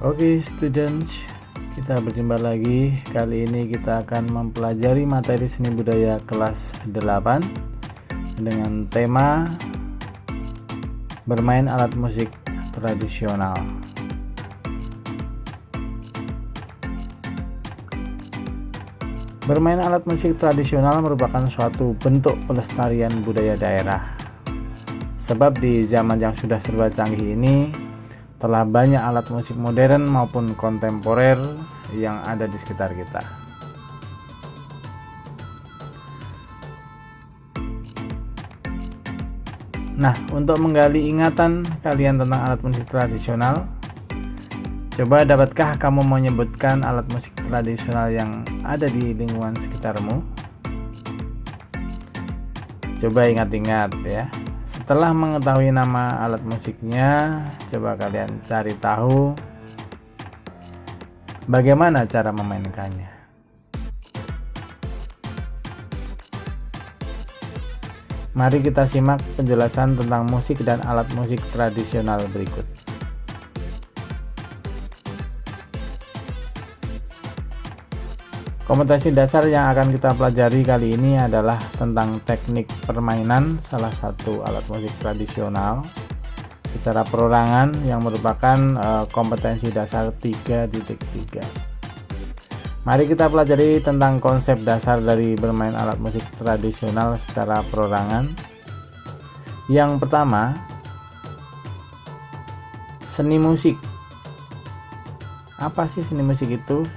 Oke, students, kita berjumpa lagi. Kali ini kita akan mempelajari materi seni budaya kelas 8 dengan tema bermain alat musik tradisional. Bermain alat musik tradisional merupakan suatu bentuk pelestarian budaya daerah. Sebab di zaman yang sudah serba canggih ini, telah banyak alat musik modern maupun kontemporer yang ada di sekitar kita. Nah, untuk menggali ingatan kalian tentang alat musik tradisional, coba dapatkah kamu menyebutkan alat musik tradisional yang ada di lingkungan sekitarmu? Coba ingat-ingat ya. Setelah mengetahui nama alat musiknya, coba kalian cari tahu bagaimana cara memainkannya. Mari kita simak penjelasan tentang musik dan alat musik tradisional berikut. Kompetensi dasar yang akan kita pelajari kali ini adalah tentang teknik permainan salah satu alat musik tradisional secara perorangan yang merupakan kompetensi dasar 3.3. Mari kita pelajari tentang konsep dasar dari bermain alat musik tradisional secara perorangan. Yang pertama, seni musik. Apa sih seni musik itu?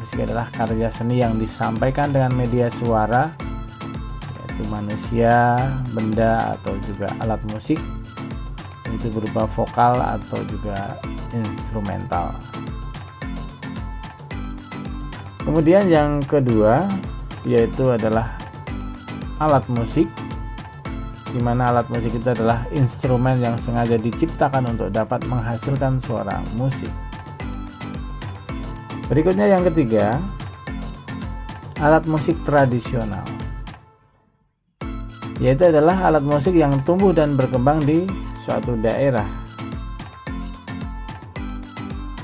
Musik adalah karya seni yang disampaikan dengan media suara, yaitu manusia, benda, atau juga alat musik, itu berupa vokal atau juga instrumental. Kemudian yang kedua yaitu adalah alat musik, di mana alat musik itu adalah instrumen yang sengaja diciptakan untuk dapat menghasilkan suara musik. Berikutnya yang ketiga, alat musik tradisional, yaitu adalah alat musik yang tumbuh dan berkembang di suatu daerah.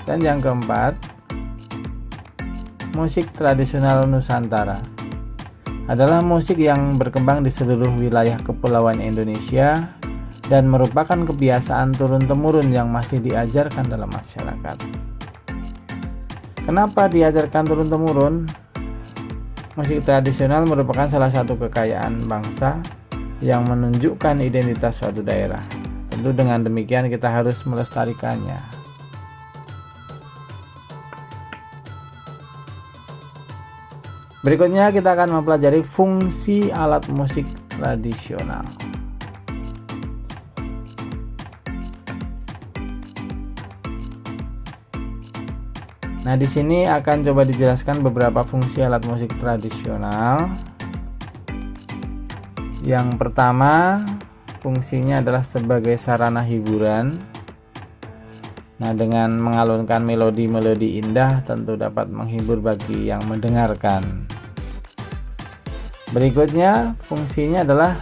Dan yang keempat, musik tradisional Nusantara adalah musik yang berkembang di seluruh wilayah kepulauan Indonesia dan merupakan kebiasaan turun-temurun yang masih diajarkan dalam masyarakat. Kenapa diajarkan turun-temurun? Musik tradisional merupakan salah satu kekayaan bangsa yang menunjukkan identitas suatu daerah. Tentu dengan demikian kita harus melestarikannya. Berikutnya kita akan mempelajari fungsi alat musik tradisional. Nah, di sini akan coba dijelaskan beberapa fungsi alat musik tradisional. Yang pertama, fungsinya adalah sebagai sarana hiburan. Nah, dengan mengalunkan melodi-melodi indah tentu dapat menghibur bagi yang mendengarkan. Berikutnya, fungsinya adalah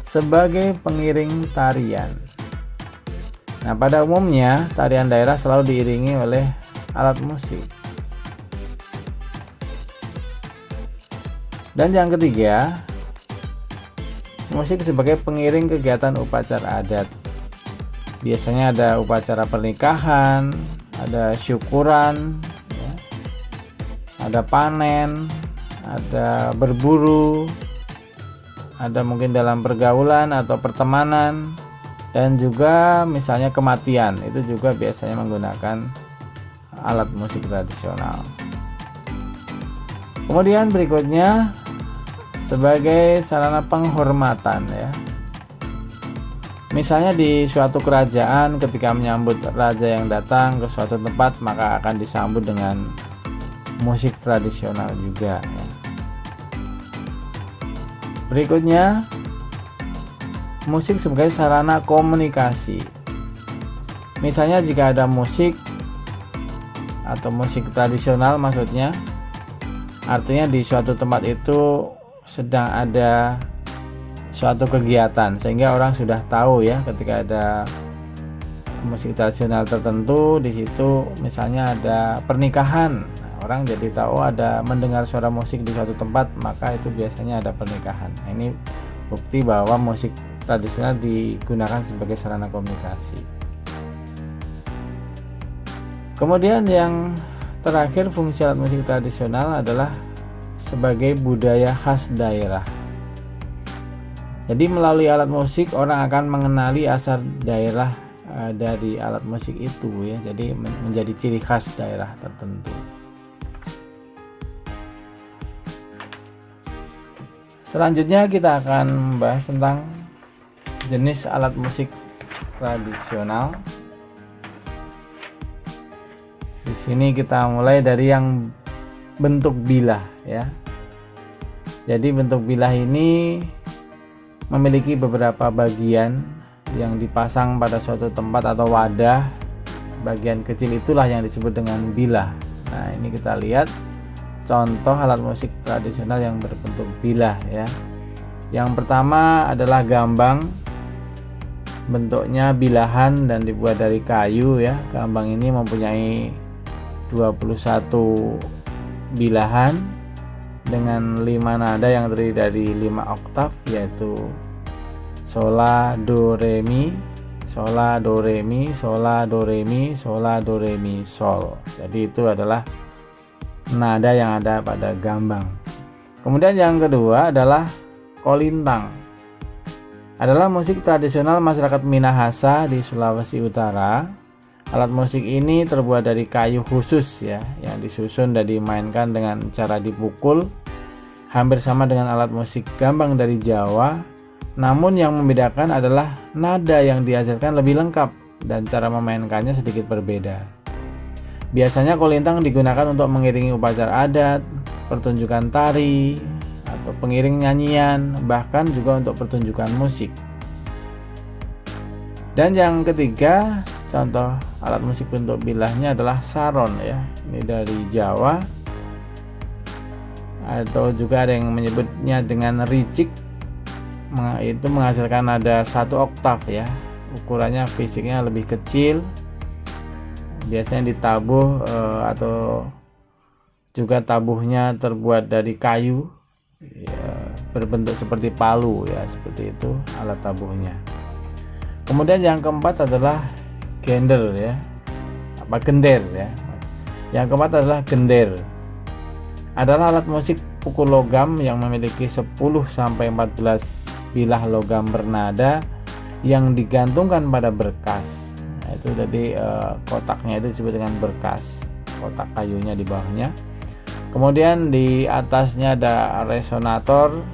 sebagai pengiring tarian. Nah, pada umumnya tarian daerah selalu diiringi oleh alat musik. Dan yang ketiga, musik sebagai pengiring kegiatan upacara adat. Biasanya ada upacara pernikahan, ada syukuran, ya, ada panen, ada berburu, ada mungkin dalam pergaulan atau pertemanan, dan juga misalnya kematian. Itu juga biasanya menggunakan alat musik tradisional. Kemudian berikutnya sebagai sarana penghormatan ya. Misalnya di suatu kerajaan ketika menyambut raja yang datang ke suatu tempat, maka akan disambut dengan musik tradisional juga ya. Berikutnya, musik sebagai sarana komunikasi. Misalnya jika ada musik atau musik tradisional maksudnya, artinya di suatu tempat itu sedang ada suatu kegiatan sehingga orang sudah tahu ya ketika ada musik tradisional tertentu. Di situ misalnya ada pernikahan, nah, orang jadi tahu ada mendengar suara musik di suatu tempat, maka itu biasanya ada pernikahan. Nah, ini bukti bahwa musik tradisional digunakan sebagai sarana komunikasi. Kemudian yang terakhir, fungsi alat musik tradisional adalah sebagai budaya khas daerah. Jadi melalui alat musik orang akan mengenali asal daerah dari alat musik itu ya. Jadi menjadi ciri khas daerah tertentu. Selanjutnya kita akan membahas tentang jenis alat musik tradisional. Di sini kita mulai dari yang bentuk bilah ya. Jadi bentuk bilah ini memiliki beberapa bagian yang dipasang pada suatu tempat atau wadah. Bagian kecil itulah yang disebut dengan bilah. Nah, ini kita lihat contoh alat musik tradisional yang berbentuk bilah ya. Yang pertama adalah gambang. Bentuknya bilahan dan dibuat dari kayu ya. Gambang ini mempunyai 21 bilahan dengan 5 nada yang terdiri dari 5 oktav, yaitu sola, do, re, mi, sola, do, re, mi, sola, do, re, mi, sola, do, re, mi, sol. Jadi itu adalah nada yang ada pada gambang. Kemudian yang kedua adalah kolintang. Adalah musik tradisional masyarakat Minahasa di Sulawesi Utara. Alat musik ini terbuat dari kayu khusus ya, yang disusun dan dimainkan dengan cara dipukul, hampir sama dengan alat musik gambang dari Jawa. Namun yang membedakan adalah nada yang dihasilkan lebih lengkap dan cara memainkannya sedikit berbeda. Biasanya kolintang digunakan untuk mengiringi upacara adat, pertunjukan tari, atau pengiring nyanyian, bahkan juga untuk pertunjukan musik. Dan yang ketiga, contoh alat musik bentuk bilahnya adalah saron ya. Ini dari Jawa, atau juga ada yang menyebutnya dengan ricik. Itu menghasilkan nada 1 oktav ya. Ukurannya fisiknya lebih kecil. Biasanya ditabuh atau juga tabuhnya terbuat dari kayu ya, berbentuk seperti palu ya, seperti itu alat tabuhnya. Kemudian yang keempat adalah gender ya, gender ya. Yang keempat adalah gender. Adalah alat musik pukul logam yang memiliki 10-14 bilah logam bernada yang digantungkan pada berkas. Nah, itu jadi kotaknya itu disebut dengan berkas, kotak kayunya di bawahnya. Kemudian di atasnya ada resonator,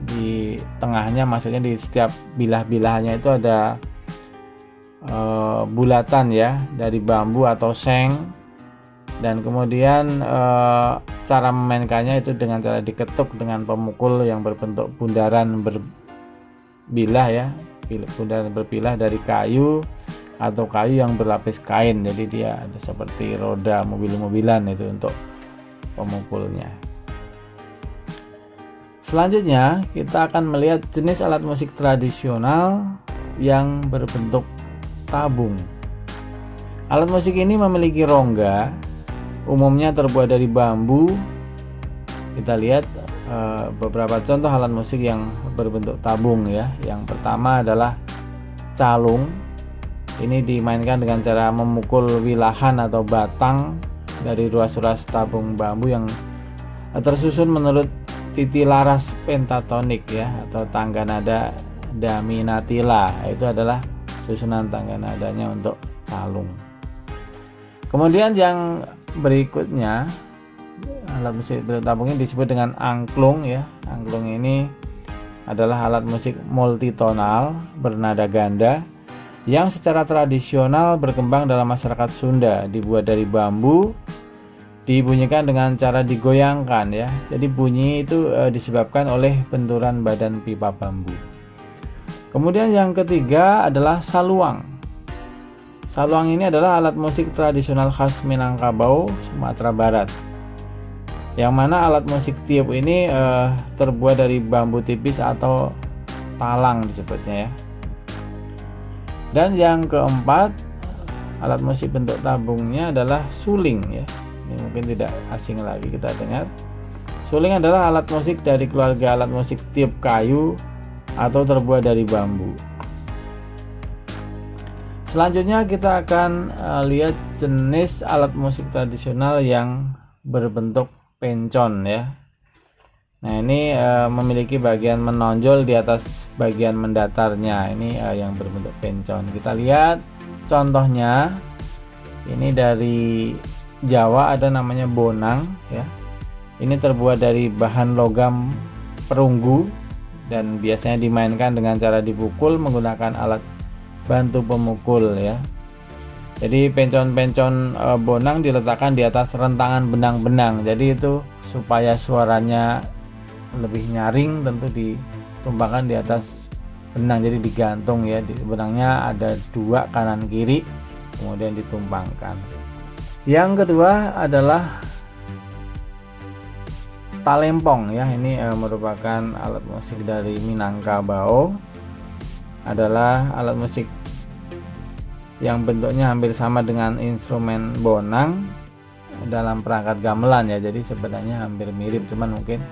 di tengahnya, maksudnya di setiap bilah-bilahnya itu ada bulatan ya dari bambu atau seng, dan kemudian cara memainkannya itu dengan cara diketuk dengan pemukul yang berbentuk bundaran berbilah ya, bundaran berbilah dari kayu atau kayu yang berlapis kain. Jadi dia ada seperti roda mobil-mobilan itu untuk pemukulnya. Selanjutnya kita akan melihat jenis alat musik tradisional yang berbentuk tabung. Alat musik ini memiliki rongga, umumnya terbuat dari bambu. Kita lihat beberapa contoh alat musik yang berbentuk tabung ya. Yang pertama adalah calung. Ini dimainkan dengan cara memukul wilahan atau batang dari ruas-ruas tabung bambu yang tersusun menurut titi laras pentatonik ya, atau tangga nada daminatila. Itu adalah susunan tangga nadanya untuk calung. Kemudian yang berikutnya, alat musik bentuk tabungnya disebut dengan angklung ya. Angklung ini adalah alat musik multitonal bernada ganda yang secara tradisional berkembang dalam masyarakat Sunda. Dibuat dari bambu, dibunyikan dengan cara digoyangkan ya. Jadi bunyi itu disebabkan oleh benturan badan pipa bambu. Kemudian yang ketiga adalah saluang. Saluang ini adalah alat musik tradisional khas Minangkabau, Sumatera Barat. Yang mana alat musik tiup ini terbuat dari bambu tipis atau talang disebutnya ya. Dan yang keempat, alat musik bentuk tabungnya adalah suling ya. Ini mungkin tidak asing lagi kita dengar. Suling adalah alat musik dari keluarga alat musik tiup kayu atau terbuat dari bambu. Selanjutnya kita akan lihat jenis alat musik tradisional yang berbentuk pencon ya. Nah, ini memiliki bagian menonjol di atas bagian mendatarnya. Ini yang berbentuk pencon. Kita lihat contohnya. Ini dari Jawa ada namanya bonang ya. Ini terbuat dari bahan logam perunggu dan biasanya dimainkan dengan cara dipukul menggunakan alat bantu pemukul ya. Jadi pencon-pencon bonang diletakkan di atas rentangan benang-benang. Jadi itu supaya suaranya lebih nyaring, tentu ditumpangkan di atas benang, jadi digantung ya. Di benangnya ada dua, kanan kiri, kemudian ditumpangkan. Yang kedua adalah talempong ya. Ini merupakan alat musik dari Minangkabau. Adalah alat musik yang bentuknya hampir sama dengan instrumen bonang dalam perangkat gamelan ya. Jadi sebenarnya hampir mirip, cuman mungkin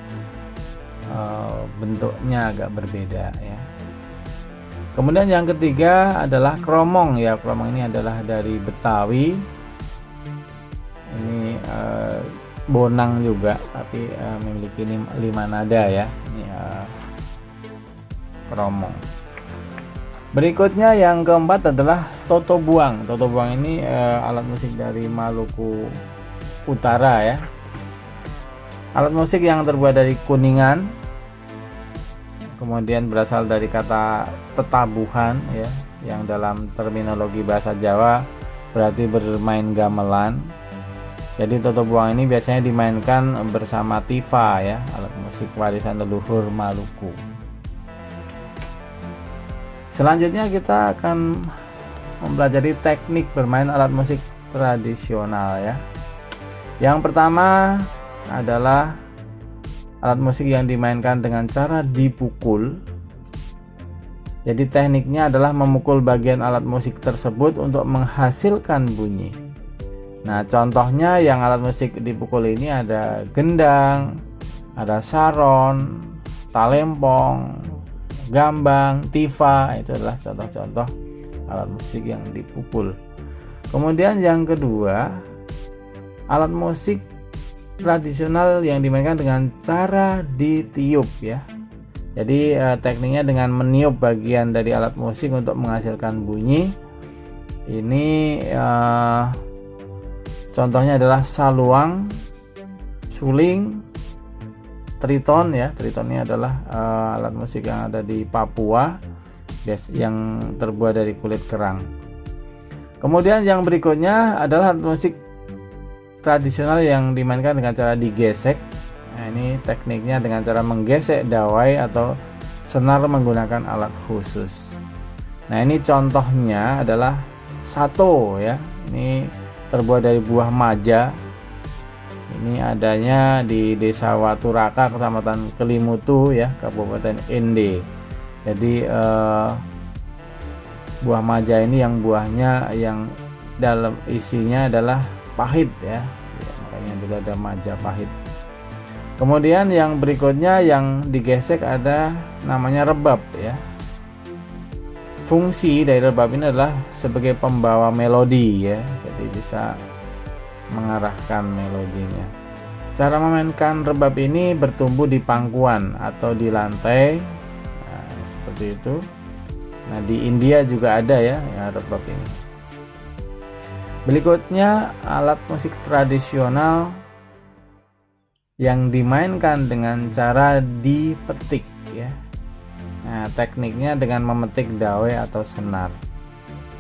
bentuknya agak berbeda ya. Kemudian yang ketiga adalah kromong ya. Kromong ini adalah dari Betawi. Ini bonang juga, tapi memiliki 5 nada ya. Ini kromong. Berikutnya yang keempat adalah totobuang. Totobuang ini alat musik dari Maluku Utara ya. Alat musik yang terbuat dari kuningan, kemudian berasal dari kata tetabuhan ya, yang dalam terminologi bahasa Jawa berarti bermain gamelan. Jadi totobuang ini biasanya dimainkan bersama tifa ya, alat musik warisan leluhur Maluku. Selanjutnya kita akan mempelajari teknik bermain alat musik tradisional ya. Yang pertama adalah alat musik yang dimainkan dengan cara dipukul. Jadi tekniknya adalah memukul bagian alat musik tersebut untuk menghasilkan bunyi. Nah, contohnya yang alat musik dipukul ini ada gendang, ada saron, talempong, gambang, tifa. Itu adalah contoh-contoh alat musik yang dipukul. Kemudian yang kedua, alat musik tradisional yang dimainkan dengan cara ditiup ya. Jadi tekniknya dengan meniup bagian dari alat musik untuk menghasilkan bunyi. Ini contohnya adalah saluang, suling, triton ya. Triton ini adalah alat musik yang ada di Papua yang terbuat dari kulit kerang. Kemudian yang berikutnya adalah alat musik tradisional yang dimainkan dengan cara digesek. Nah, ini tekniknya dengan cara menggesek dawai atau senar menggunakan alat khusus. Nah, ini contohnya adalah sato ya. Ini terbuat dari buah maja. Ini adanya di Desa Waturaka, Kecamatan Kelimutu ya, Kabupaten Ende. Jadi buah maja ini yang buahnya yang dalam isinya adalah pahit ya, makanya dulu ada Majapahit. Kemudian yang berikutnya yang digesek ada namanya rebab ya. Fungsi dari rebab ini adalah sebagai pembawa melodi ya, jadi bisa mengarahkan melodinya. Cara memainkan rebab ini bertumbuh di pangkuan atau di lantai, nah, seperti itu. Nah, di India juga ada ya rebab ini. Berikutnya alat musik tradisional yang dimainkan dengan cara dipetik ya. Nah, tekniknya dengan memetik dawai atau senar.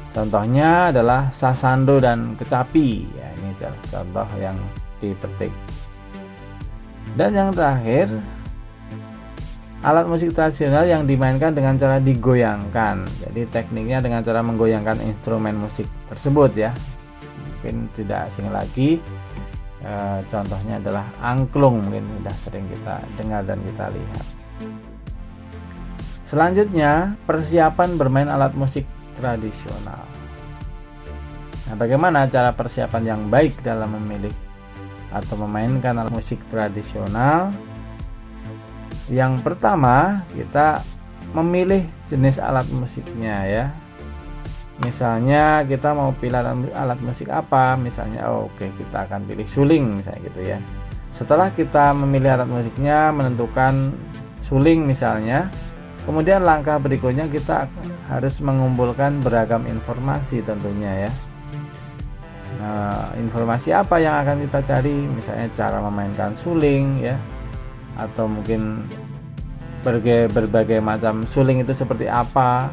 Contohnya adalah sasando dan kecapi ya, ini contoh yang dipetik. Dan yang terakhir, alat musik tradisional yang dimainkan dengan cara digoyangkan. Jadi tekniknya dengan cara menggoyangkan instrumen musik tersebut ya. Mungkin tidak asing lagi, contohnya adalah angklung, mungkin sudah sering kita dengar dan kita lihat. Selanjutnya persiapan bermain alat musik tradisional. Nah, bagaimana cara persiapan yang baik dalam memilih atau memainkan alat musik tradisional? Yang pertama, kita memilih jenis alat musiknya ya. Misalnya kita mau pilih alat musik apa, misalnya oke, kita akan pilih suling misalnya gitu ya. Setelah kita memilih alat musiknya, menentukan suling misalnya, kemudian langkah berikutnya kita harus mengumpulkan beragam informasi tentunya ya. Nah, informasi apa yang akan kita cari? Misalnya cara memainkan suling ya, atau mungkin berbagai macam suling itu seperti apa.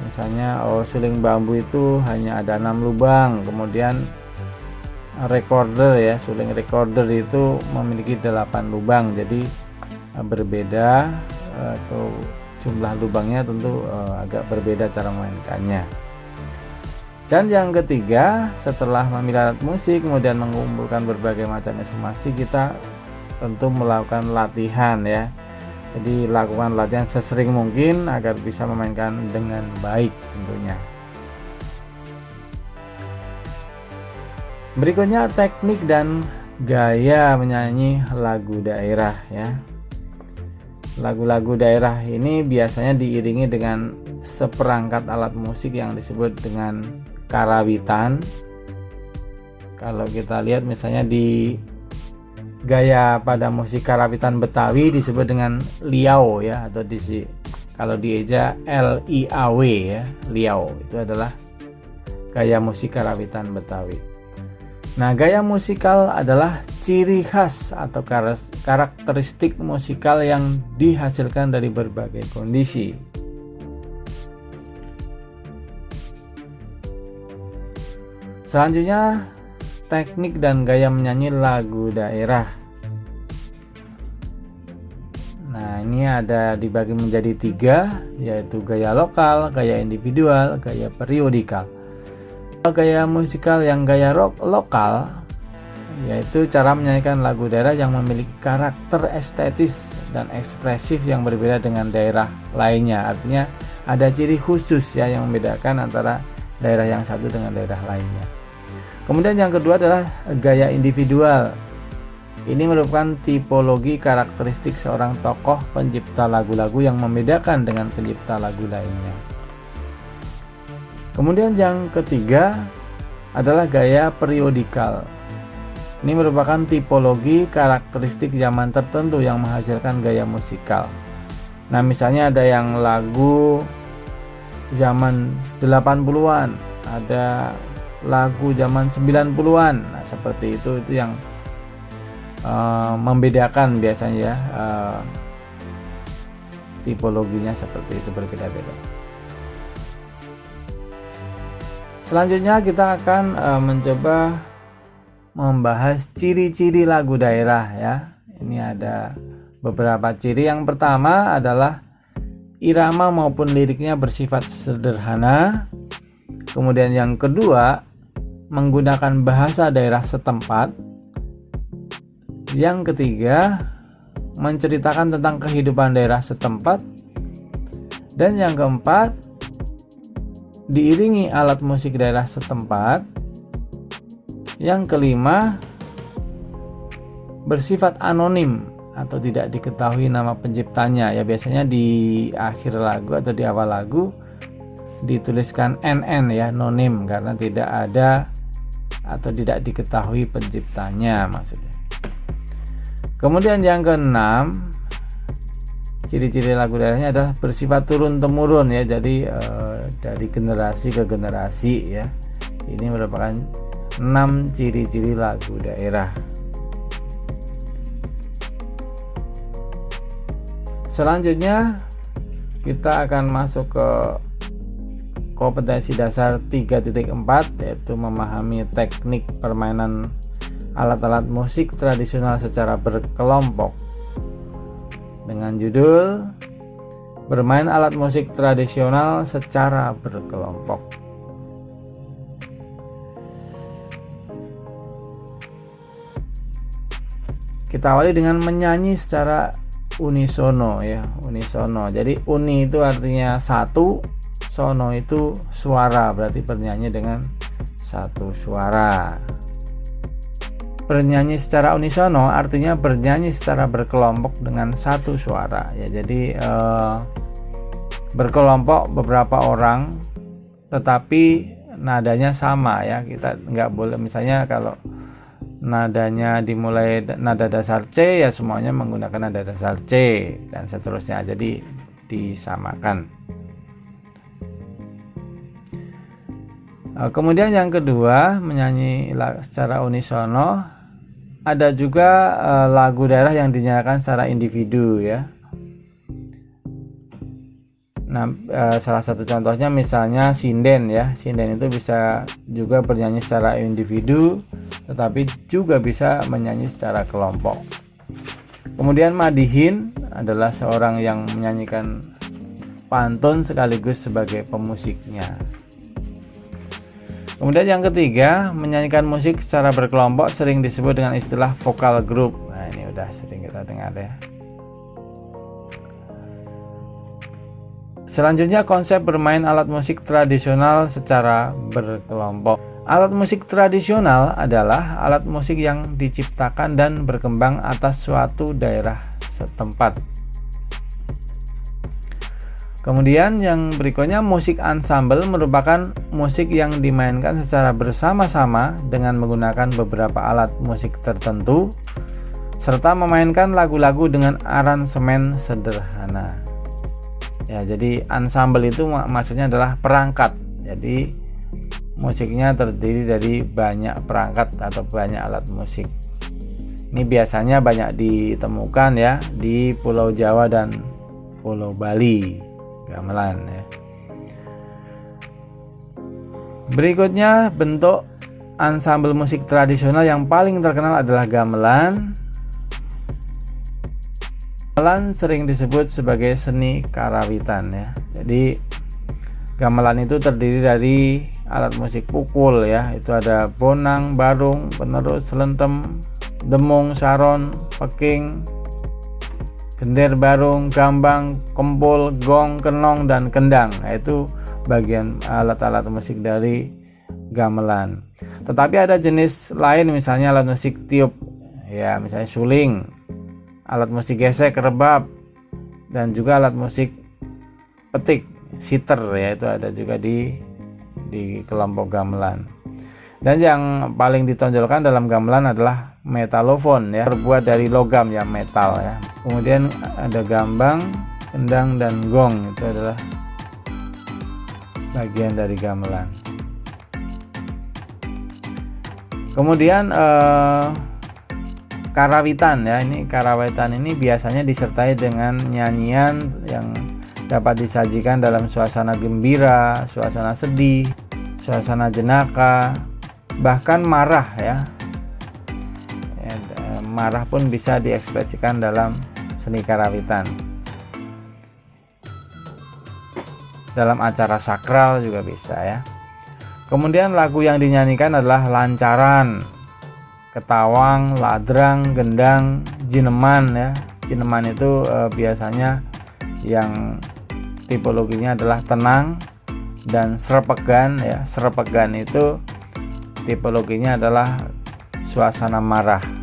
Misalnya suling bambu itu hanya ada 6 lubang, kemudian recorder ya, suling recorder itu memiliki 8 lubang, jadi berbeda atau jumlah lubangnya tentu agak berbeda cara memainkannya. Dan yang ketiga, setelah memilih alat musik kemudian mengumpulkan berbagai macam informasi, kita tentu melakukan latihan ya. Jadi lakukan latihan sesering mungkin agar bisa memainkan dengan baik tentunya. Berikutnya teknik dan gaya menyanyi lagu daerah ya. Lagu-lagu daerah ini biasanya diiringi dengan seperangkat alat musik yang disebut dengan karawitan. Kalau kita lihat misalnya di gaya pada musik karawitan Betawi disebut dengan liau ya, atau kalau dieja LIAW ya, liau itu adalah gaya musik karawitan Betawi. Nah, gaya musikal adalah ciri khas atau karakteristik musikal yang dihasilkan dari berbagai kondisi. Selanjutnya, teknik dan gaya menyanyi lagu daerah. Nah, ini ada dibagi menjadi 3, yaitu gaya lokal, gaya individual, gaya periodikal. Gaya musikal yang gaya lokal yaitu cara menyanyikan lagu daerah yang memiliki karakter estetis dan ekspresif yang berbeda dengan daerah lainnya. Artinya ada ciri khusus ya yang membedakan antara daerah yang satu dengan daerah lainnya. Kemudian yang kedua adalah gaya individual. Ini merupakan tipologi karakteristik seorang tokoh pencipta lagu-lagu yang membedakan dengan pencipta lagu lainnya. Kemudian yang ketiga adalah gaya periodikal. Ini merupakan tipologi karakteristik zaman tertentu yang menghasilkan gaya musikal. Nah, misalnya ada yang lagu zaman 80-an, ada lagu zaman 90-an. Nah, seperti itu yang membedakan biasanya ya, tipologinya seperti itu berbeda-beda. Selanjutnya kita akan mencoba membahas ciri-ciri lagu daerah ya. Ini ada beberapa ciri. Yang pertama adalah irama maupun liriknya bersifat sederhana. Kemudian yang kedua, menggunakan bahasa daerah setempat. Yang ketiga, menceritakan tentang kehidupan daerah setempat. Dan yang keempat, diiringi alat musik daerah setempat. Yang kelima, bersifat anonim atau tidak diketahui nama penciptanya ya. Biasanya di akhir lagu atau di awal lagu dituliskan NN ya, nonim, karena tidak ada atau tidak diketahui penciptanya maksudnya. Kemudian yang keenam, ciri-ciri lagu daerahnya adalah bersifat turun-temurun ya. Jadi dari generasi ke generasi ya. Ini merupakan 6 ciri-ciri lagu daerah. Selanjutnya kita akan masuk ke kompetensi dasar 3.4, yaitu memahami teknik permainan alat-alat musik tradisional secara berkelompok, dengan judul bermain alat musik tradisional secara berkelompok. Kita awali dengan menyanyi secara unisono ya, unisono. Jadi uni itu artinya satu, sono itu suara, berarti bernyanyi dengan satu suara. Bernyanyi secara unisono artinya bernyanyi secara berkelompok dengan satu suara ya. Jadi berkelompok beberapa orang tetapi nadanya sama ya. Kita nggak boleh misalnya kalau nadanya dimulai nada dasar C ya semuanya menggunakan nada dasar C dan seterusnya. Jadi disamakan. Kemudian yang kedua, menyanyi secara unisono. Ada juga lagu daerah yang dinyanyikan secara individu ya. Nah, salah satu contohnya misalnya sinden ya. Sinden itu bisa juga bernyanyi secara individu, tetapi juga bisa menyanyi secara kelompok. Kemudian madihin adalah seorang yang menyanyikan pantun sekaligus sebagai pemusiknya. Kemudian yang ketiga, menyanyikan musik secara berkelompok sering disebut dengan istilah vokal group. Nah, ini udah sering kita dengar ya. Selanjutnya, konsep bermain alat musik tradisional secara berkelompok. Alat musik tradisional adalah alat musik yang diciptakan dan berkembang atas suatu daerah setempat. Kemudian yang berikutnya, musik ansambel merupakan musik yang dimainkan secara bersama-sama dengan menggunakan beberapa alat musik tertentu serta memainkan lagu-lagu dengan aransemen sederhana. Ya, jadi ansambel itu maksudnya adalah perangkat. Jadi musiknya terdiri dari banyak perangkat atau banyak alat musik. Ini biasanya banyak ditemukan ya di Pulau Jawa dan Pulau Bali. Gamelan ya. Berikutnya, bentuk ansambel musik tradisional yang paling terkenal adalah gamelan. Gamelan sering disebut sebagai seni karawitan ya. Jadi gamelan itu terdiri dari alat musik pukul ya. Itu ada bonang, barung, penerus, selentem, demung, saron, peking, gender, barung, gambang, kempul, gong, kenong, dan kendang. Nah, itu bagian alat-alat musik dari gamelan. Tetapi ada jenis lain, misalnya alat musik tiup ya, misalnya suling, alat musik gesek, rebab, dan juga alat musik petik, siter ya, itu ada juga di kelompok gamelan. Dan yang paling ditonjolkan dalam gamelan adalah metalofon ya, terbuat dari logam ya, metal ya. Kemudian ada gambang, kendang, dan gong, itu adalah bagian dari gamelan. Kemudian karawitan ya, ini karawitan ini biasanya disertai dengan nyanyian yang dapat disajikan dalam suasana gembira, suasana sedih, suasana jenaka, bahkan marah ya. Marah pun bisa diekspresikan dalam seni karawitan. Dalam acara sakral juga bisa ya. Kemudian lagu yang dinyanyikan adalah lancaran, ketawang, ladrang, gendang, jineman ya. Jineman itu biasanya yang tipologinya adalah tenang, dan serpegan ya. Serpegan itu tipologinya adalah suasana marah.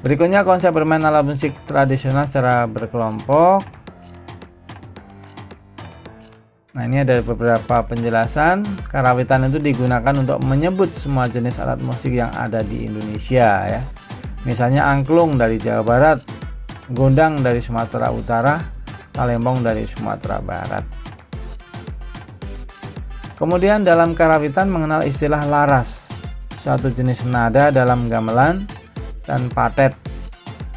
Berikutnya, konsep bermain alat musik tradisional secara berkelompok. Nah, ini ada beberapa penjelasan. Karawitan itu digunakan untuk menyebut semua jenis alat musik yang ada di Indonesia ya. Misalnya angklung dari Jawa Barat, gondang dari Sumatera Utara, talempong dari Sumatera Barat. Kemudian dalam karawitan mengenal istilah laras, suatu jenis nada dalam gamelan, dan patet,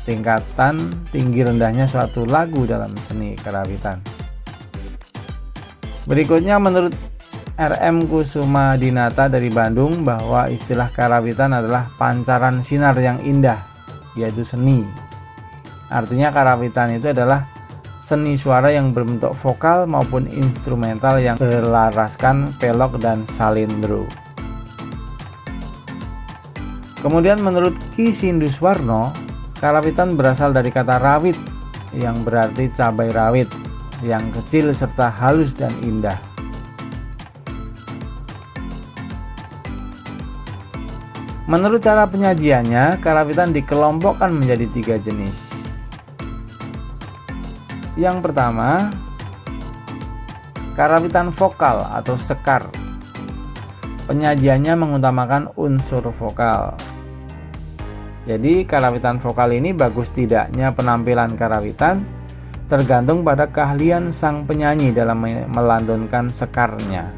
tingkatan tinggi rendahnya suatu lagu dalam seni karawitan. Berikutnya, menurut R.M. Kusuma Dinata dari Bandung, bahwa istilah karawitan adalah pancaran sinar yang indah, yaitu seni. Artinya karawitan itu adalah seni suara yang berbentuk vokal maupun instrumental yang berlaraskan pelok dan salindro. Kemudian menurut Ki Sinduswarno, karawitan berasal dari kata rawit yang berarti cabai rawit yang kecil serta halus dan indah. Menurut cara penyajiannya, karawitan dikelompokkan menjadi 3 jenis. Yang pertama, karawitan vokal atau sekar. Penyajiannya mengutamakan unsur vokal. Jadi karawitan vokal ini bagus tidaknya penampilan karawitan tergantung pada keahlian sang penyanyi dalam melantunkan sekarnya.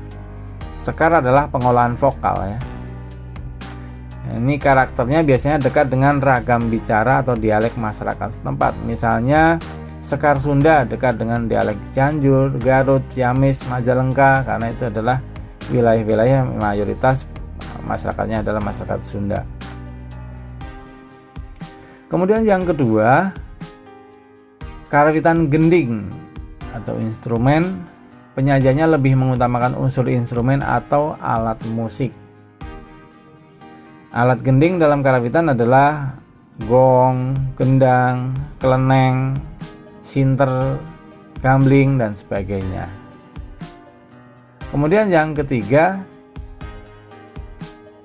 Sekar adalah pengolahan vokal ya. Ini karakternya biasanya dekat dengan ragam bicara atau dialek masyarakat setempat. Misalnya sekar Sunda dekat dengan dialek Cianjur, Garut, Ciamis, Majalengka, karena itu adalah wilayah-wilayah mayoritas masyarakatnya adalah masyarakat Sunda. Kemudian yang kedua, karawitan gending atau instrumen. Penyajiannya lebih mengutamakan unsur instrumen atau alat musik. Alat gending dalam karawitan adalah gong, gendang, keleneng, sinter, gambling, dan sebagainya. Kemudian yang ketiga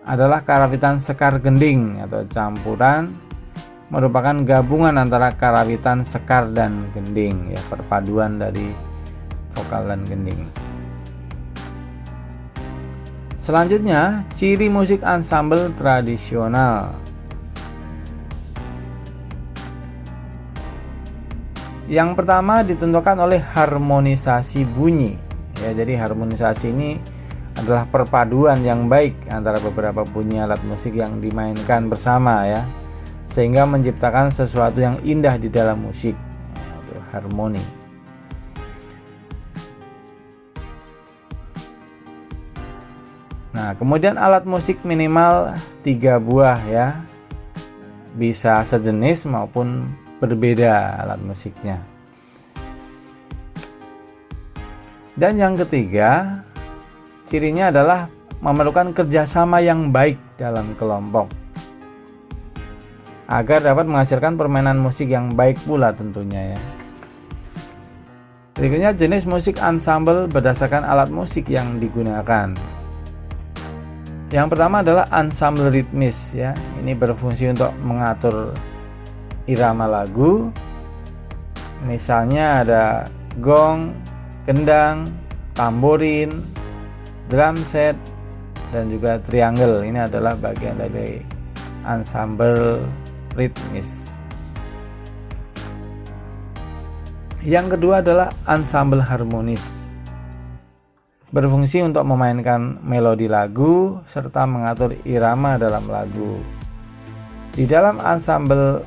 adalah karawitan sekar gending atau campuran, merupakan gabungan antara karawitan sekar dan gending ya, perpaduan dari vokal dan gending. Selanjutnya, ciri musik ansambel tradisional. Yang pertama ditentukan oleh harmonisasi bunyi. Ya, jadi harmonisasi ini adalah perpaduan yang baik antara beberapa bunyi alat musik yang dimainkan bersama ya, sehingga menciptakan sesuatu yang indah di dalam musik, yaitu harmoni. Nah, kemudian alat musik minimal 3 buah ya, bisa sejenis maupun berbeda alat musiknya. Dan yang ketiga, cirinya adalah memerlukan kerjasama yang baik dalam kelompok agar dapat menghasilkan permainan musik yang baik pula tentunya ya. Berikutnya jenis musik ansambel berdasarkan alat musik yang digunakan. Yang pertama adalah ansambel ritmis ya. Ini berfungsi untuk mengatur irama lagu. Misalnya ada gong, gendang, tamborin, drum set, dan juga triangle. Ini adalah bagian dari ansambel ritmis. Yang kedua adalah ansambel harmonis. Berfungsi untuk memainkan melodi lagu serta mengatur irama dalam lagu. Di dalam ansambel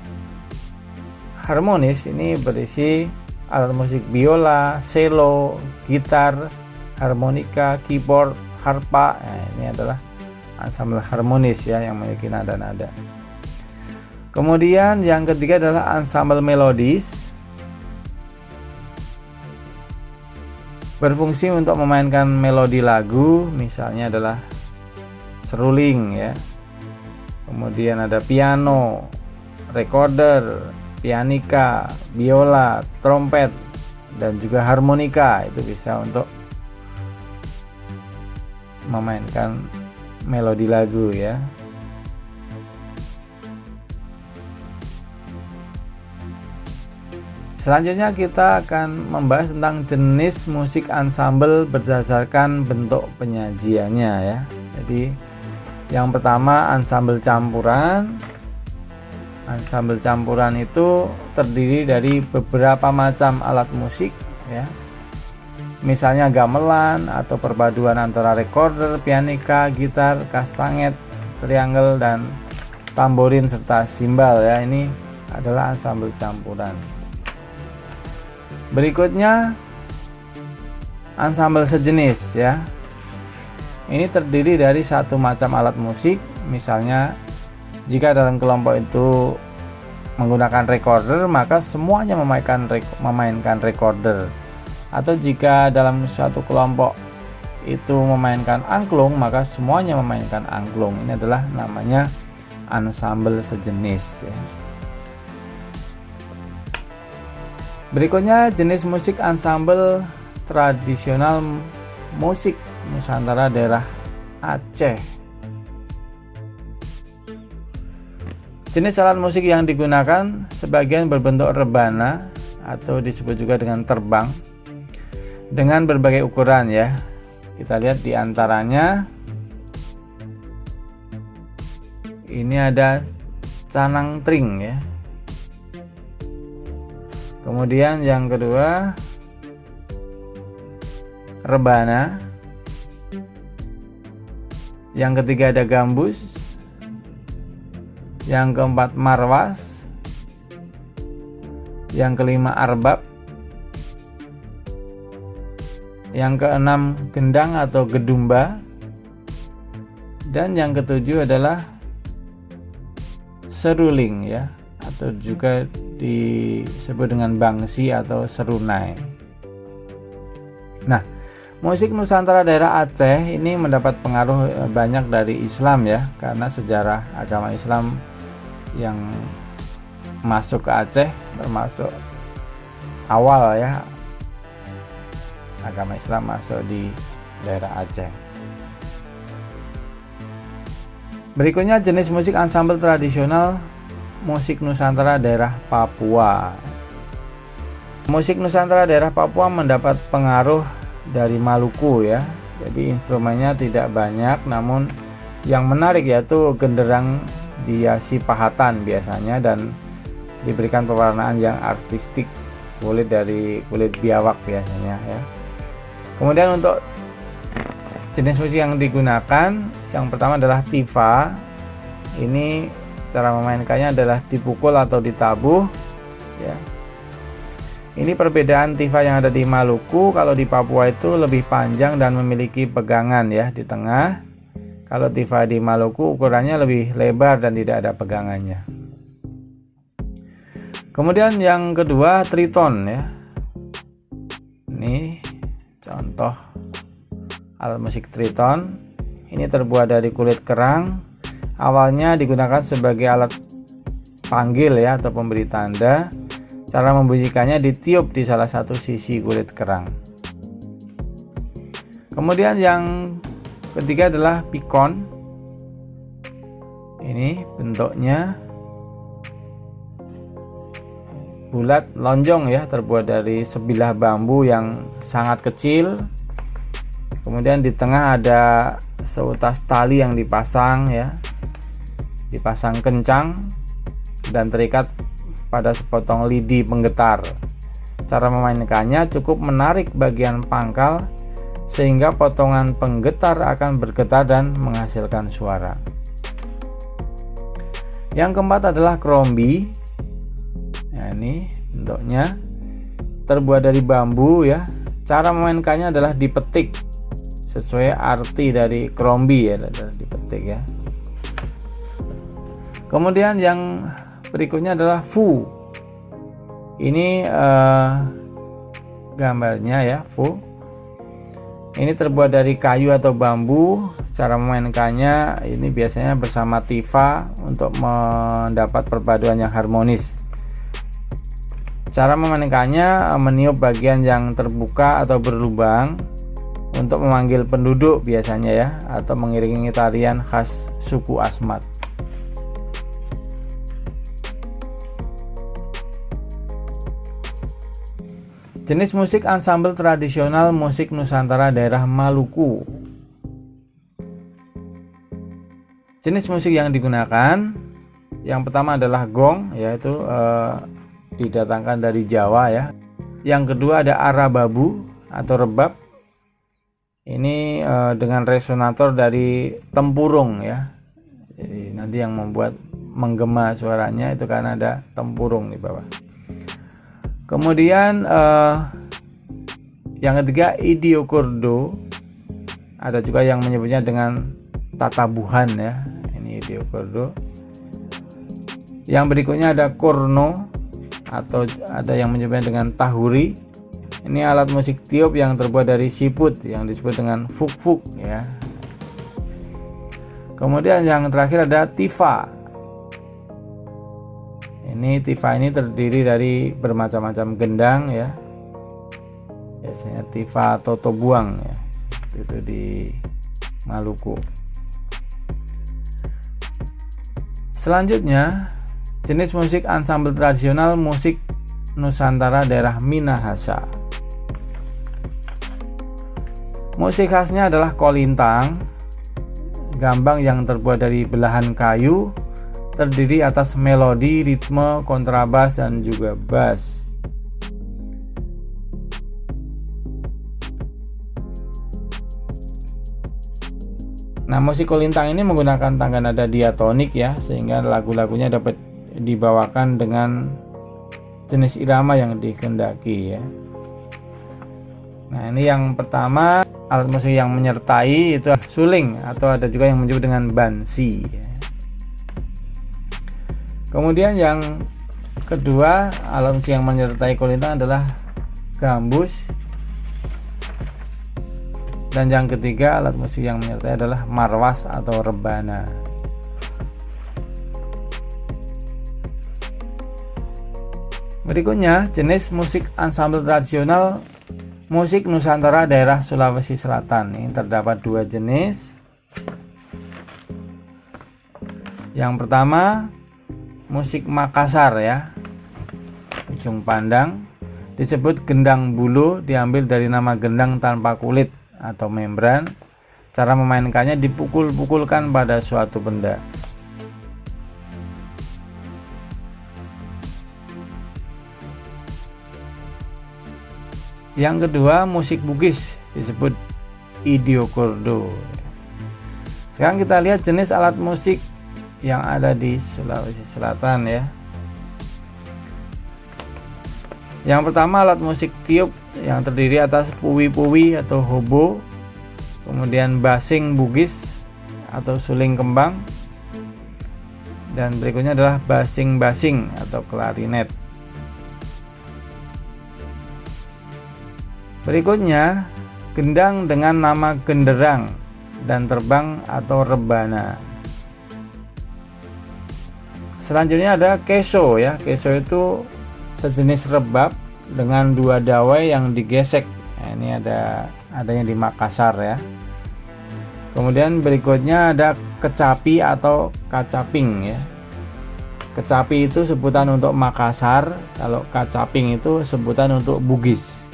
harmonis ini berisi alat musik biola, cello, gitar, harmonika, keyboard, harpa. Nah, ini adalah ansambel harmonis ya, yang memiliki nada-nada. Kemudian yang ketiga adalah ansambel melodis. Berfungsi untuk memainkan melodi lagu, misalnya adalah seruling ya. Kemudian ada piano, recorder, pianika, biola, trompet, dan juga harmonika. Itu bisa untuk memainkan melodi lagu ya. Selanjutnya kita akan membahas tentang jenis musik ansambel berdasarkan bentuk penyajiannya ya. Jadi yang pertama ansambel campuran. Ansambel campuran itu terdiri dari beberapa macam alat musik ya. Misalnya gamelan atau perpaduan antara recorder, pianika, gitar, kastanget, triangle, dan tamborin serta simbal ya. Ini adalah ansambel campuran. Berikutnya ansambel sejenis ya. Ini terdiri dari satu macam alat musik. Misalnya jika dalam kelompok itu menggunakan recorder, maka semuanya memainkan recorder. Atau jika dalam suatu kelompok itu memainkan angklung, maka semuanya memainkan angklung. Ini adalah namanya ansambel sejenis ya. Berikutnya jenis musik ansambel tradisional musik Nusantara daerah Aceh. Jenis alat musik yang digunakan sebagian berbentuk rebana atau disebut juga dengan terbang dengan berbagai ukuran ya. Kita lihat di antaranya ini ada canang tring ya. Kemudian yang kedua rebana. Yang ketiga ada gambus. Yang keempat marwas. Yang kelima arbab. Yang keenam gendang atau gedumba. Dan yang ketujuh adalah seruling ya, atau juga disebut dengan bangsi atau serunai. Nah, musik Nusantara daerah Aceh ini mendapat pengaruh banyak dari Islam ya, karena sejarah agama Islam yang masuk ke Aceh termasuk awal ya, agama Islam masuk di daerah Aceh. Berikutnya jenis musik ansambel tradisional musik Nusantara daerah Papua. Musik Nusantara daerah Papua mendapat pengaruh dari Maluku ya. Jadi instrumennya tidak banyak, namun yang menarik yaitu genderang dihiasi pahatan biasanya dan diberikan pewarnaan yang artistik, kulit dari kulit biawak biasanya ya. Kemudian untuk jenis musik yang digunakan, yang pertama adalah tifa. Ini cara memainkannya adalah dipukul atau ditabuh ya. Ini perbedaan tifa yang ada di Maluku. Kalau di Papua itu lebih panjang dan memiliki pegangan ya di tengah. Kalau tifa di Maluku ukurannya lebih lebar dan tidak ada pegangannya. Kemudian yang kedua triton ya. Ini contoh alat musik triton. Ini terbuat dari kulit kerang. Awalnya digunakan sebagai alat panggil ya atau pemberi tanda. Cara membunyikannya ditiup di salah satu sisi kulit kerang. Kemudian yang ketiga adalah pikon. Ini bentuknya bulat lonjong ya, terbuat dari sebilah bambu yang sangat kecil. Kemudian di tengah ada seutas tali yang dipasang ya, dipasang kencang dan terikat pada sepotong lidi penggetar. Cara memainkannya cukup menarik bagian pangkal sehingga potongan penggetar akan bergetar dan menghasilkan suara. Yang keempat adalah krombi. Nah, ini bentuknya terbuat dari bambu ya. Cara memainkannya adalah dipetik sesuai arti dari krombi ya, dipetik ya. Kemudian yang berikutnya adalah fu. Ini gambarnya ya, fu. Ini terbuat dari kayu atau bambu. Cara memainkannya ini biasanya bersama tifa untuk mendapat perpaduan yang harmonis. Cara memainkannya meniup bagian yang terbuka atau berlubang untuk memanggil penduduk biasanya ya, atau mengiringi tarian khas suku Asmat. Jenis musik ansambel tradisional musik Nusantara daerah Maluku. Jenis musik yang digunakan, yang pertama adalah gong, yaitu didatangkan dari Jawa ya. Yang kedua ada arababu atau rebab. Ini dengan resonator dari tempurung ya. Jadi nanti yang membuat menggema suaranya itu karena ada tempurung di bawah. Kemudian yang ketiga idiokordo, ada juga yang menyebutnya dengan tatabuhan ya, ini idiokordo. Yang berikutnya ada korno, atau ada yang menyebutnya dengan tahuri. Ini alat musik tiup yang terbuat dari siput yang disebut dengan fuk-fuk ya. Kemudian yang terakhir ada tifa. Ini tifa ini terdiri dari bermacam-macam gendang ya. Biasanya tifa toto buang ya. Itu di Maluku. Selanjutnya Jenis musik ansambel tradisional musik Nusantara daerah Minahasa. Musik khasnya adalah kolintang, gambang yang terbuat dari belahan kayu, terdiri atas melodi, ritme, kontrabas, dan juga bass. Nah, musik kolintang ini menggunakan tangga nada diatonik ya, sehingga lagu-lagunya dapat dibawakan dengan jenis irama yang dikehendaki ya. Nah, ini yang pertama, alat musik yang menyertai itu suling, atau ada juga yang menyebut dengan bansi ya. Kemudian yang kedua, alat musik yang menyertai kolintang adalah gambus. Dan yang ketiga, alat musik yang menyertai adalah marwas atau rebana. Berikutnya, jenis musik ansambel tradisional musik Nusantara daerah Sulawesi Selatan. Ini terdapat dua jenis. Yang pertama, musik Makassar ya, ujung pandang, disebut gendang bulu, diambil dari nama gendang tanpa kulit atau membran. Cara memainkannya dipukul-pukulkan pada suatu benda. Yang kedua, musik Bugis, disebut idiokordo. Sekarang kita lihat jenis alat musik yang ada di Sulawesi Selatan ya. Yang pertama, alat musik tiup yang terdiri atas puwi-puwi atau hobo, kemudian basing Bugis atau suling kembang, dan berikutnya adalah basing-basing atau klarinet. Berikutnya, gendang dengan nama genderang dan terbang atau rebana. Selanjutnya ada keso ya. Keso itu sejenis rebab dengan dua dawai yang digesek. Nah, ini adanya di Makassar ya. Kemudian berikutnya ada kecapi atau kacaping ya. Kecapi itu sebutan untuk Makassar, kalau kacaping itu sebutan untuk Bugis.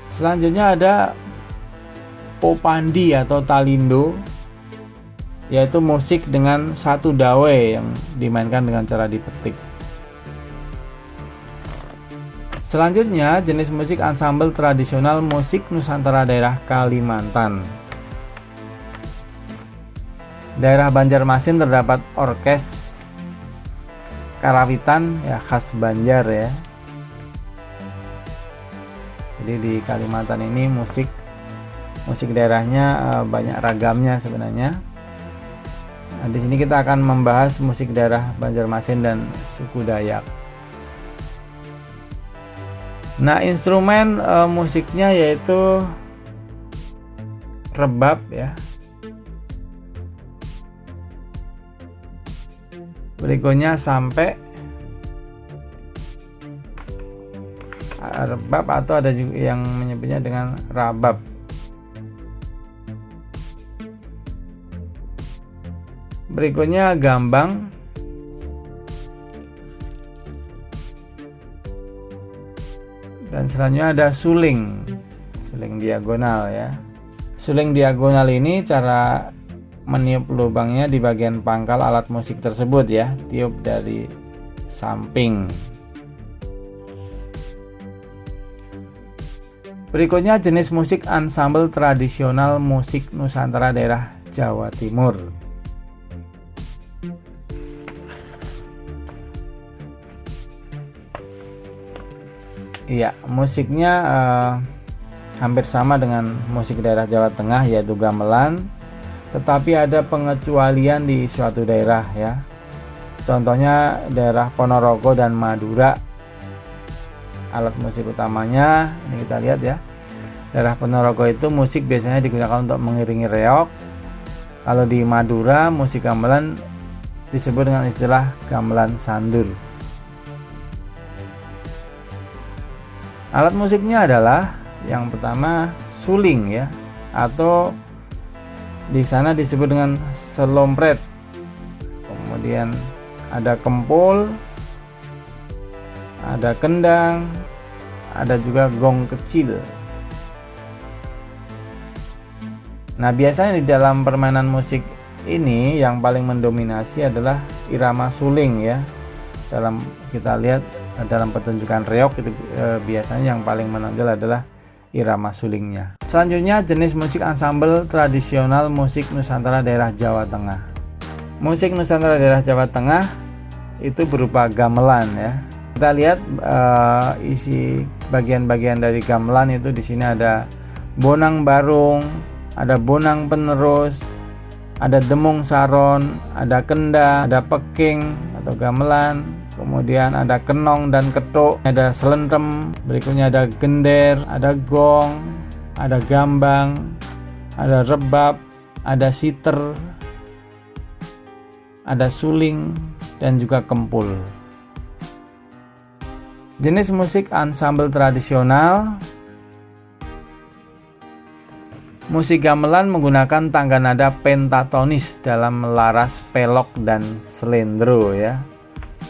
Selanjutnya ada popandi atau talindo, yaitu musik dengan satu dawai yang dimainkan dengan cara dipetik. Selanjutnya, jenis musik ansambel tradisional musik Nusantara daerah Kalimantan. Daerah Banjarmasin terdapat orkes karawitan ya, khas Banjar ya. Jadi di Kalimantan ini musik daerahnya banyak ragamnya sebenarnya. Nah, di sini kita akan membahas musik daerah Banjarmasin dan suku Dayak. Nah, instrumen musiknya yaitu rebab ya. Berikutnya sampai, rebab, atau ada juga yang menyebutnya dengan rabab. Berikutnya gambang. Dan selanjutnya ada suling diagonal ya. Suling diagonal ini cara meniup lubangnya di bagian pangkal alat musik tersebut ya, tiup dari samping. Berikutnya jenis musik ansambel tradisional musik Nusantara daerah Jawa Timur. Iya, musiknya hampir sama dengan musik daerah Jawa Tengah, yaitu gamelan, tetapi ada pengecualian di suatu daerah ya. Contohnya daerah Ponorogo dan Madura. Alat musik utamanya ini kita lihat ya. Daerah Ponorogo itu musik biasanya digunakan untuk mengiringi reog. Kalau di Madura, musik gamelan disebut dengan istilah gamelan sandur. Alat musiknya adalah yang pertama suling ya, atau di sana disebut dengan selompret. Kemudian ada kempul, ada kendang, ada juga gong kecil. Nah, biasanya di dalam permainan musik ini yang paling mendominasi adalah irama suling ya. Dalam kita lihat dalam pertunjukan reog itu biasanya yang paling menonjol adalah irama sulingnya. Selanjutnya jenis musik ansambel tradisional musik Nusantara daerah Jawa Tengah. Musik Nusantara daerah Jawa Tengah itu berupa gamelan ya. Kita lihat isi bagian-bagian dari gamelan itu di sini ada bonang barung, ada bonang penerus, ada demung saron, ada kendang, ada peking atau gamelan, kemudian ada kenong dan ketuk, ada selentem, berikutnya ada gender, ada gong, ada gambang, ada rebab, ada siter, ada suling, dan juga kempul. Jenis musik ansambel tradisional. Musik gamelan menggunakan tangga nada pentatonis dalam laras pelok dan slendro ya.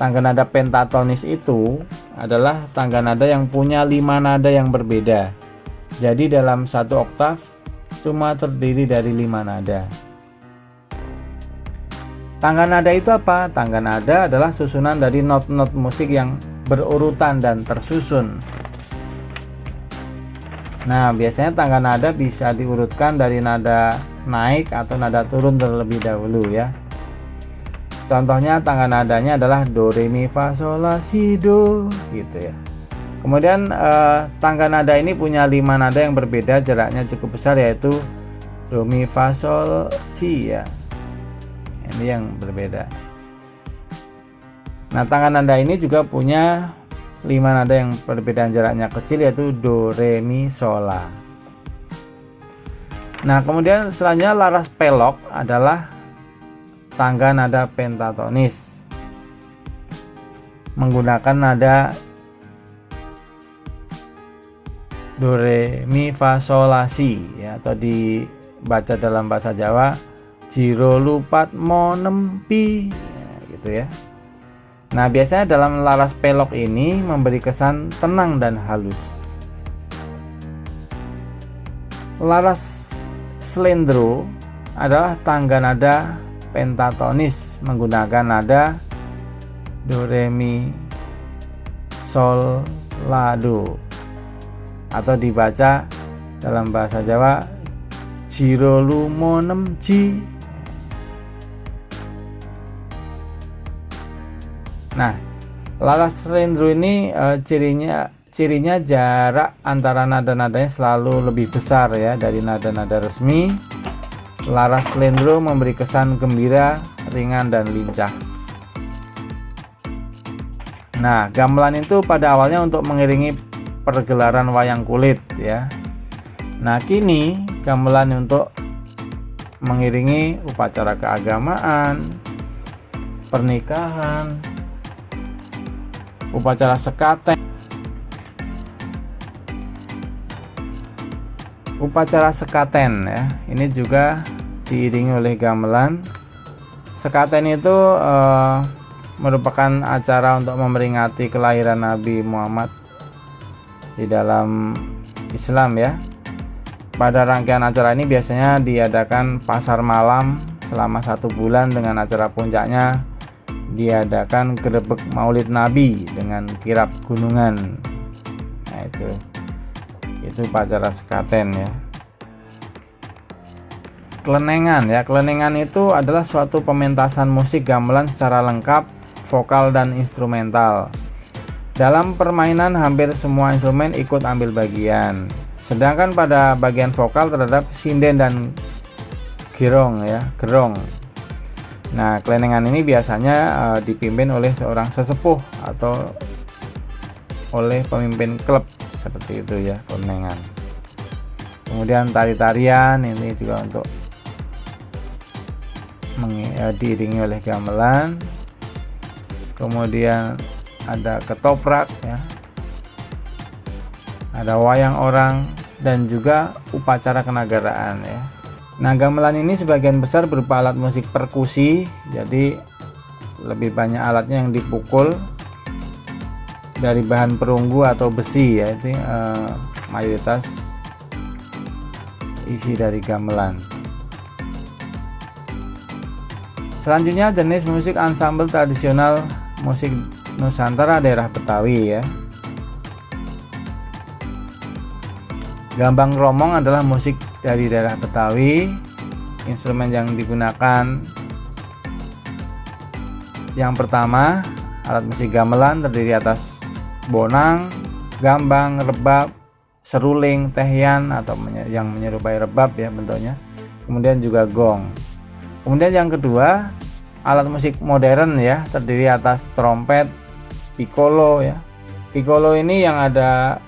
Tangga nada pentatonis itu adalah tangga nada yang punya 5 nada yang berbeda. Jadi dalam satu oktav cuma terdiri dari 5 nada. Tangga nada itu apa? Tangga nada adalah susunan dari not-not musik yang berurutan dan tersusun. Nah, biasanya tangga nada bisa diurutkan dari nada naik atau nada turun terlebih dahulu ya. Contohnya tangga nadanya adalah do re mi fa sol la si do gitu ya. Kemudian tangga nada ini punya 5 nada yang berbeda, jaraknya cukup besar, yaitu do mi fa sol si ya. Ini yang berbeda. Nah, tangga nada ini juga punya 5 nada yang perbedaan jaraknya kecil, yaitu do re mi sol la. Nah, kemudian selanjutnya laras pelok adalah tangga nada pentatonis menggunakan nada do re mi fa sol la si ya, atau dibaca dalam bahasa Jawa jiro lupat mo nempi ya, gitu ya. Nah, biasanya dalam laras pelok ini memberi kesan tenang dan halus. Laras slendro adalah tangga nada pentatonis menggunakan nada do re mi sol la do, atau dibaca dalam bahasa Jawa jiro lu mo nem ji. Nah, laras slendro ini cirinya jarak antara nada-nadanya selalu lebih besar ya dari nada-nada resmi. Laras slendro memberi kesan gembira, ringan, dan lincah. Nah, gamelan itu pada awalnya untuk mengiringi pergelaran wayang kulit ya. Nah, kini gamelan untuk mengiringi upacara keagamaan, pernikahan, upacara sekaten. Upacara sekaten ya, ini juga diiringi oleh gamelan. Sekaten itu merupakan acara untuk memperingati kelahiran Nabi Muhammad di dalam Islam ya. Pada rangkaian acara ini biasanya diadakan pasar malam selama 1 bulan, dengan acara puncaknya diadakan grebek Maulid Nabi dengan kirap gunungan. Nah, itu upacara sekaten ya. Kelenengan ya, kelenengan itu adalah suatu pementasan musik gamelan secara lengkap, vokal dan instrumental. Dalam permainan hampir semua instrumen ikut ambil bagian. Sedangkan pada bagian vokal terdapat sinden dan gerong ya, gerong. Nah, kelenengan ini biasanya dipimpin oleh seorang sesepuh atau oleh pemimpin klub, seperti itu ya, kelenengan. Kemudian tari-tarian ini juga untuk diiringi oleh gamelan. Kemudian ada ketoprak ya, ada wayang orang, dan juga upacara kenegaraan ya. Nah, gamelan ini sebagian besar berupa alat musik perkusi, jadi lebih banyak alatnya yang dipukul dari bahan perunggu atau besi ya, itu mayoritas isi dari gamelan. Selanjutnya jenis musik ansambel tradisional musik Nusantara daerah Betawi ya. Gambang Kromong adalah musik dari daerah Betawi. Instrumen yang digunakan yang pertama, alat musik gamelan terdiri atas bonang, gambang, rebab, seruling, tehian atau yang menyerupai rebab ya bentuknya. Kemudian juga gong. Kemudian yang kedua, alat musik modern ya, terdiri atas trompet, piccolo ya. Piccolo ini yang ada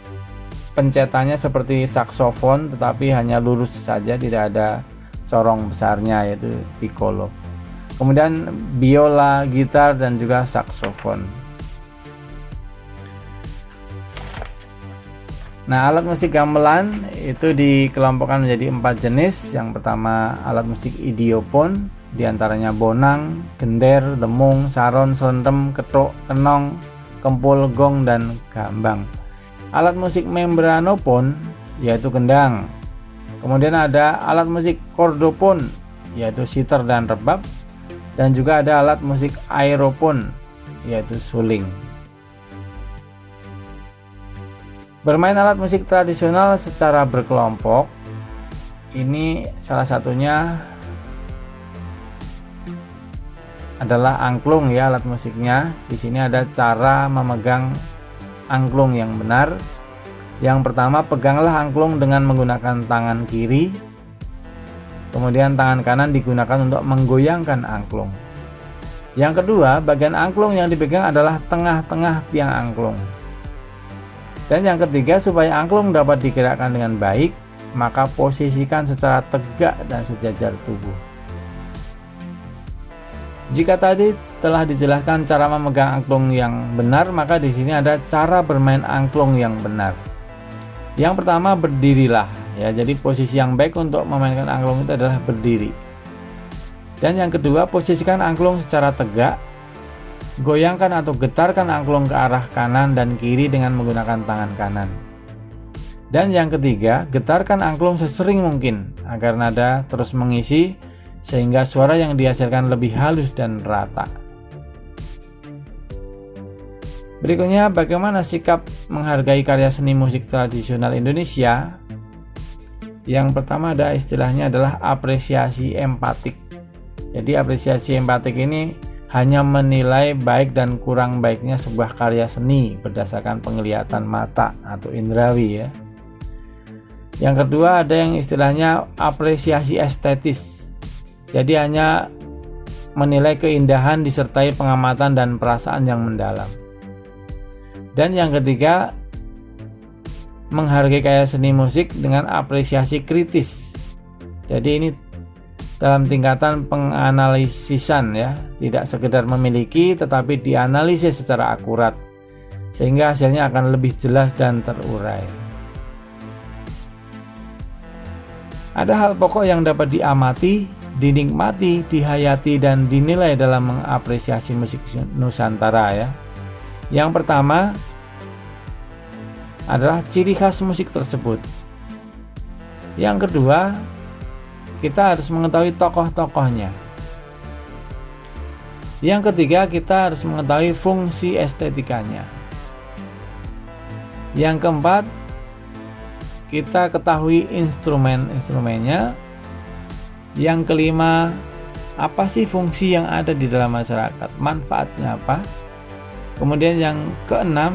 pencetannya seperti saksofon tetapi hanya lurus saja, tidak ada corong besarnya, yaitu piccolo. Kemudian biola, gitar dan juga saksofon. Nah, alat musik gamelan itu dikelompokkan menjadi 4 jenis. Yang pertama alat musik idiopon, diantaranya bonang, gender, demung, saron, selendem, ketuk, kenong, kempul, gong, dan gambang. Alat musik membranopon yaitu gendang. Kemudian ada alat musik kordopon yaitu sitar dan rebab, dan juga ada alat musik aeropon yaitu suling. Bermain alat musik tradisional secara berkelompok ini salah satunya adalah angklung ya, alat musiknya. Di sini ada cara memegang angklung yang benar. Yang pertama, peganglah angklung dengan menggunakan tangan kiri. Kemudian tangan kanan digunakan untuk menggoyangkan angklung. Yang kedua, bagian angklung yang dipegang adalah tengah-tengah tiang angklung. Dan yang ketiga, supaya angklung dapat digerakkan dengan baik, maka posisikan secara tegak dan sejajar tubuh. Jika tadi telah dijelaskan cara memegang angklung yang benar, maka di sini ada cara bermain angklung yang benar. Yang pertama, berdirilah ya. Jadi posisi yang baik untuk memainkan angklung itu adalah berdiri. Dan yang kedua, posisikan angklung secara tegak. Goyangkan atau getarkan angklung ke arah kanan dan kiri dengan menggunakan tangan kanan. Dan yang ketiga, getarkan angklung sesering mungkin agar nada terus mengisi sehingga suara yang dihasilkan lebih halus dan rata. Berikutnya, bagaimana sikap menghargai karya seni musik tradisional Indonesia? Yang pertama ada istilahnya adalah apresiasi empatik. Jadi apresiasi empatik ini hanya menilai baik dan kurang baiknya sebuah karya seni berdasarkan penglihatan mata atau indrawi ya. Yang kedua ada yang istilahnya apresiasi estetis. Jadi hanya menilai keindahan disertai pengamatan dan perasaan yang mendalam. Dan yang ketiga, menghargai karya seni musik dengan apresiasi kritis. Jadi ini dalam tingkatan penganalisisan ya, tidak sekedar memiliki tetapi dianalisis secara akurat sehingga hasilnya akan lebih jelas dan terurai. Ada hal pokok yang dapat diamati, dinikmati, dihayati dan dinilai dalam mengapresiasi musik Nusantara ya. Yang pertama adalah ciri khas musik tersebut. Yang kedua, kita harus mengetahui tokoh-tokohnya. Yang ketiga, kita harus mengetahui fungsi estetikanya. Yang keempat, kita ketahui instrumen-instrumennya. Yang kelima, apa sih fungsi yang ada di dalam masyarakat, manfaatnya apa. Kemudian yang keenam,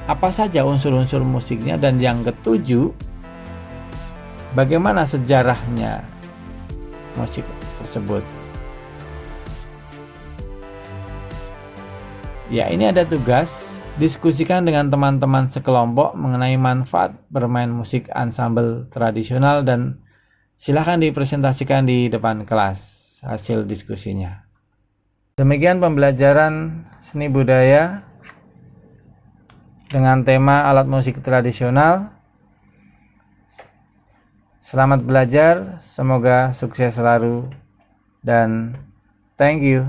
apa saja unsur-unsur musiknya. Dan yang ketujuh, bagaimana sejarahnya musik tersebut. Ya, ini ada tugas, diskusikan dengan teman-teman sekelompok mengenai manfaat bermain musik ansambel tradisional dan silahkan dipresentasikan di depan kelas hasil diskusinya. Demikian pembelajaran seni budaya dengan tema alat musik tradisional. Selamat belajar, semoga sukses selalu dan thank you.